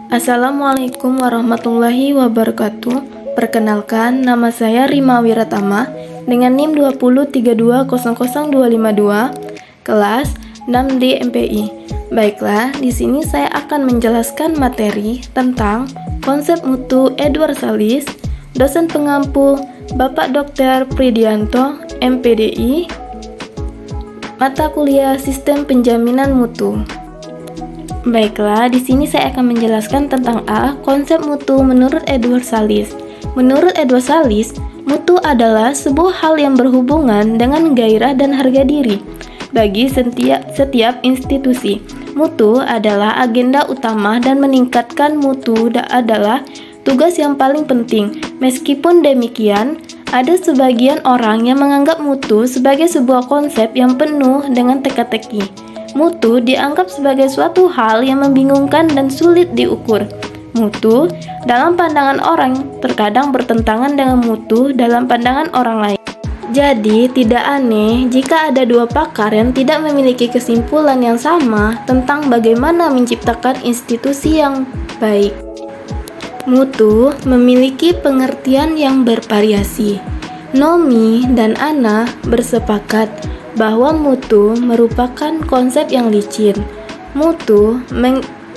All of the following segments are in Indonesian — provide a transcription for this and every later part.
Assalamualaikum warahmatullahi wabarakatuh. Perkenalkan, nama saya Rima Wiratama dengan NIM 203200252, kelas 6D MPI. Baiklah, di sini saya akan menjelaskan materi tentang konsep mutu Edward Salis, dosen pengampu Bapak Dr. Pridianto, MPDI, mata kuliah Sistem Penjaminan Mutu. Baiklah, di sini saya akan menjelaskan tentang konsep mutu menurut Edward Salis. Menurut Edward Salis, mutu adalah sebuah hal yang berhubungan dengan gairah dan harga diri bagi setiap institusi. Mutu adalah agenda utama dan meningkatkan mutu adalah tugas yang paling penting. Meskipun demikian, ada sebagian orang yang menganggap mutu sebagai sebuah konsep yang penuh dengan teka-teki. Mutu dianggap sebagai suatu hal yang membingungkan dan sulit diukur. Mutu dalam pandangan orang terkadang bertentangan dengan mutu dalam pandangan orang lain. Jadi, tidak aneh jika ada dua pakar yang tidak memiliki kesimpulan yang sama tentang bagaimana menciptakan institusi yang baik. Mutu memiliki pengertian yang bervariasi. Nomi dan Ana bersepakat bahwa mutu merupakan konsep yang licin. Mutu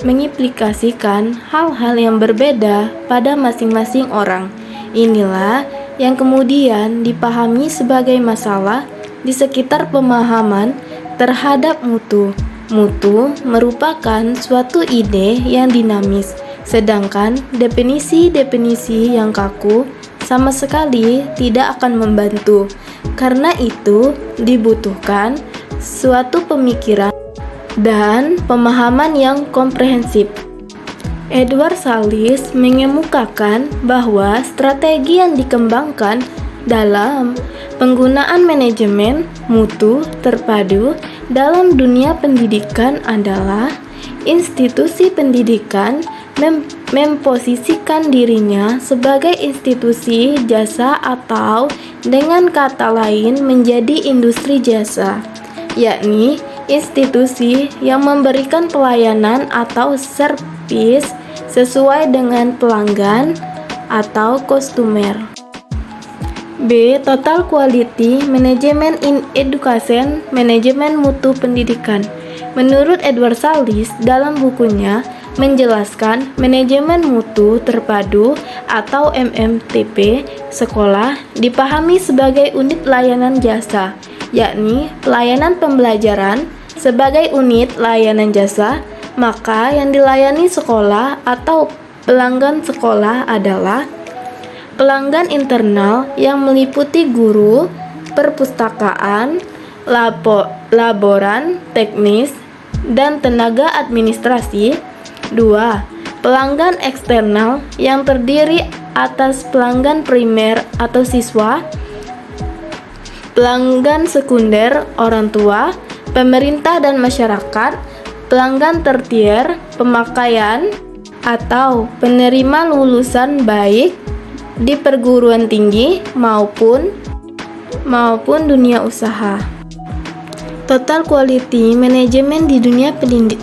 mengimplikasikan hal-hal yang berbeda pada masing-masing orang. Inilah yang kemudian dipahami sebagai masalah di sekitar pemahaman terhadap mutu. Mutu merupakan suatu ide yang dinamis, sedangkan definisi-definisi yang kaku sama sekali tidak akan membantu. Karena itu, dibutuhkan suatu pemikiran dan pemahaman yang komprehensif. Edward Salis mengemukakan bahwa strategi yang dikembangkan dalam penggunaan manajemen mutu terpadu dalam dunia pendidikan adalah institusi pendidikan memposisikan dirinya sebagai institusi jasa atau dengan kata lain menjadi industri jasa, yakni institusi yang memberikan pelayanan atau servis sesuai dengan pelanggan atau customer. B. Total Quality Management in Education, manajemen mutu pendidikan. Menurut Edward Salis dalam bukunya menjelaskan manajemen mutu terpadu atau MMTP sekolah dipahami sebagai unit layanan jasa, yakni pelayanan pembelajaran sebagai unit layanan jasa. Maka yang dilayani sekolah atau pelanggan sekolah adalah pelanggan internal yang meliputi guru, perpustakaan, laboran teknis, dan tenaga administrasi. 2. Pelanggan eksternal yang terdiri atas pelanggan primer atau siswa, pelanggan sekunder orang tua, pemerintah dan masyarakat, pelanggan tertier, pemakaian atau penerima lulusan baik di perguruan tinggi maupun dunia usaha. Total Quality Management di dunia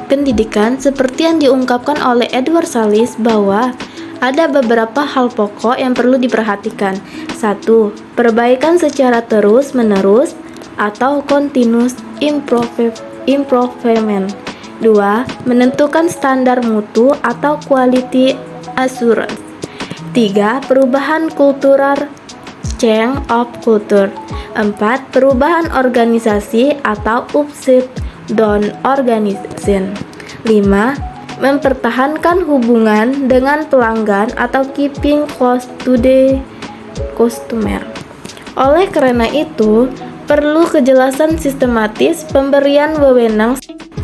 pendidikan seperti yang diungkapkan oleh Edward Salis bahwa ada beberapa hal pokok yang perlu diperhatikan. 1. Perbaikan secara terus-menerus atau continuous improvement. 2. Menentukan standar mutu atau quality assurance. 3. Perubahan kultural, change of culture. 4. Perubahan organisasi atau upside down organization. 5. Mempertahankan hubungan dengan pelanggan atau keeping close to the customer. Oleh karena itu, perlu kejelasan sistematis pemberian wewenang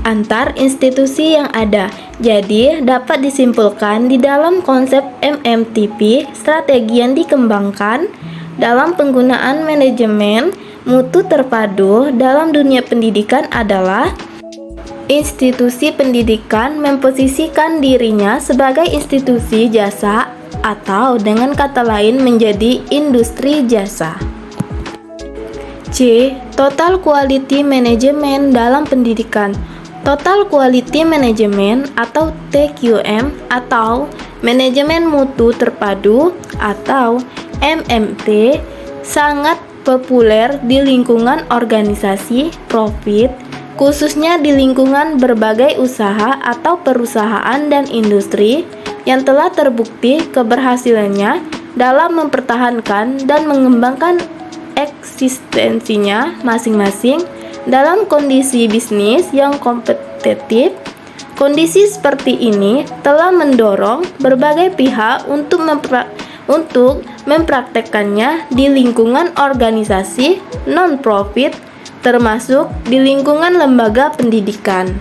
antar institusi yang ada. Jadi, dapat disimpulkan di dalam konsep MMTP, strategi yang dikembangkan dalam penggunaan manajemen mutu terpadu dalam dunia pendidikan adalah institusi pendidikan memposisikan dirinya sebagai institusi jasa atau dengan kata lain menjadi industri jasa. C. Total Quality Management dalam pendidikan. Total Quality Management atau TQM atau Manajemen Mutu Terpadu atau MMT sangat populer di lingkungan organisasi profit, khususnya di lingkungan berbagai usaha atau perusahaan dan industri yang telah terbukti keberhasilannya dalam mempertahankan dan mengembangkan eksistensinya masing-masing dalam kondisi bisnis yang kompetitif. Kondisi seperti ini telah mendorong berbagai pihak untuk mempraktekkannya di lingkungan organisasi non-profit, termasuk di lingkungan lembaga pendidikan.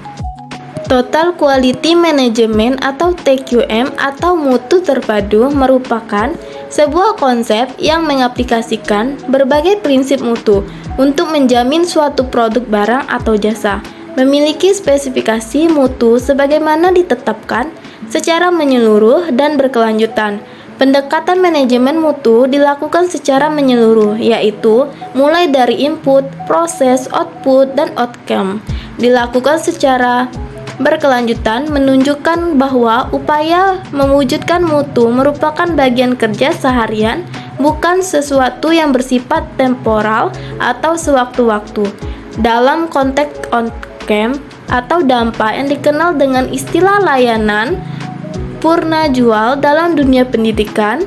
Total Quality Management atau TQM atau mutu terpadu merupakan sebuah konsep yang mengaplikasikan berbagai prinsip mutu untuk menjamin suatu produk barang atau jasa memiliki spesifikasi mutu sebagaimana ditetapkan secara menyeluruh dan berkelanjutan. Pendekatan manajemen mutu dilakukan secara menyeluruh, yaitu mulai dari input, proses, output, dan outcome. Dilakukan secara berkelanjutan menunjukkan bahwa upaya mewujudkan mutu merupakan bagian kerja seharian, bukan sesuatu yang bersifat temporal atau sewaktu-waktu. Dalam konteks outcome atau dampak yang dikenal dengan istilah layanan purna jual dalam dunia pendidikan,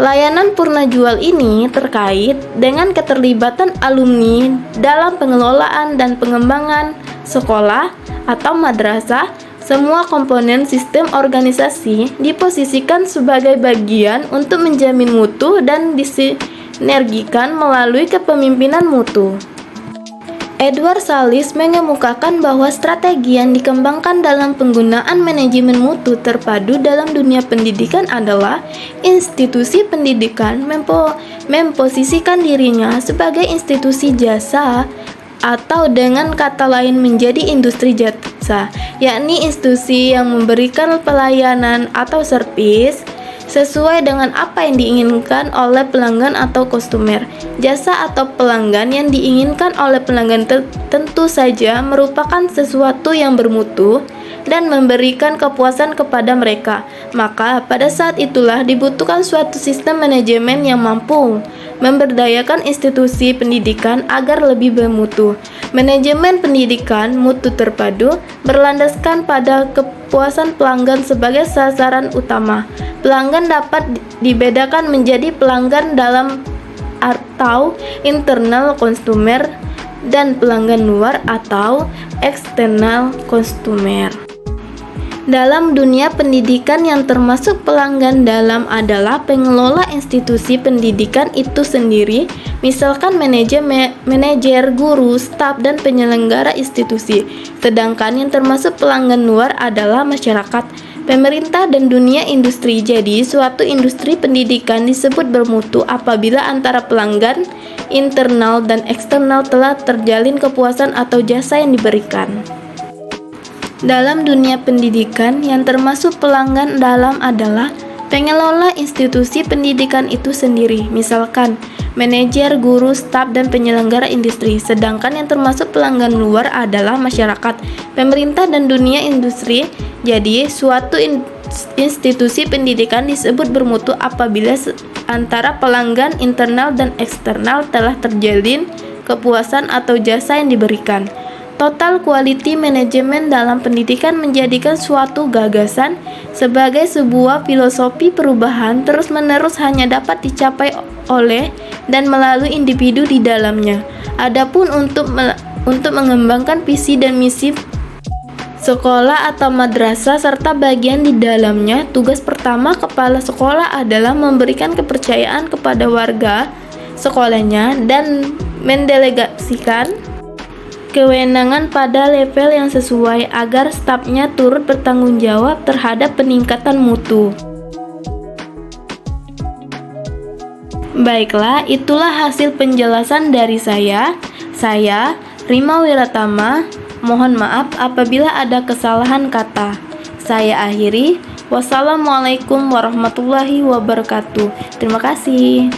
layanan purna jual ini terkait dengan keterlibatan alumni dalam pengelolaan dan pengembangan sekolah atau madrasah. Semua komponen sistem organisasi diposisikan sebagai bagian untuk menjamin mutu dan disinergikan melalui kepemimpinan mutu. Edward Salis mengemukakan bahwa strategi yang dikembangkan dalam penggunaan manajemen mutu terpadu dalam dunia pendidikan adalah institusi pendidikan memposisikan dirinya sebagai institusi jasa atau dengan kata lain menjadi industri jasa, yakni institusi yang memberikan pelayanan atau servis sesuai dengan apa yang diinginkan oleh pelanggan atau customer. Jasa atau pelanggan yang diinginkan oleh pelanggan tentu saja merupakan sesuatu yang bermutu dan memberikan kepuasan kepada mereka. Maka pada saat itulah dibutuhkan suatu sistem manajemen yang mampu memberdayakan institusi pendidikan agar lebih bermutu. Manajemen pendidikan mutu terpadu berlandaskan pada kepuasan pelanggan sebagai sasaran utama. Pelanggan dapat dibedakan menjadi pelanggan dalam atau internal consumer dan pelanggan luar atau external consumer. Dalam dunia pendidikan yang termasuk pelanggan dalam adalah pengelola institusi pendidikan itu sendiri, misalkan manajer, guru, staf, dan penyelenggara institusi. Sedangkan yang termasuk pelanggan luar adalah masyarakat, pemerintah, dan dunia industri. Jadi, suatu industri pendidikan disebut bermutu apabila antara pelanggan internal dan eksternal telah terjalin kepuasan atau jasa yang diberikan. Dalam dunia pendidikan yang termasuk pelanggan dalam adalah pengelola institusi pendidikan itu sendiri, misalkan manajer, guru, staf, dan penyelenggara industri. Sedangkan yang termasuk pelanggan luar adalah masyarakat, pemerintah, dan dunia industri. Jadi, suatu institusi pendidikan disebut bermutu apabila antara pelanggan internal dan eksternal telah terjalin kepuasan atau jasa yang diberikan. Total Quality Management dalam pendidikan menjadikan suatu gagasan sebagai sebuah filosofi perubahan terus-menerus hanya dapat dicapai oleh dan melalui individu di dalamnya. Adapun untuk mengembangkan visi dan misi sekolah atau madrasah serta bagian di dalamnya, tugas pertama kepala sekolah adalah memberikan kepercayaan kepada warga sekolahnya dan mendelegasikan kewenangan pada level yang sesuai agar stafnya turut bertanggung jawab terhadap peningkatan mutu. Baiklah, itulah hasil penjelasan dari saya. Saya, Rima Wiratama, mohon maaf apabila ada kesalahan kata. Saya akhiri. Wassalamualaikum warahmatullahi wabarakatuh. Terima kasih.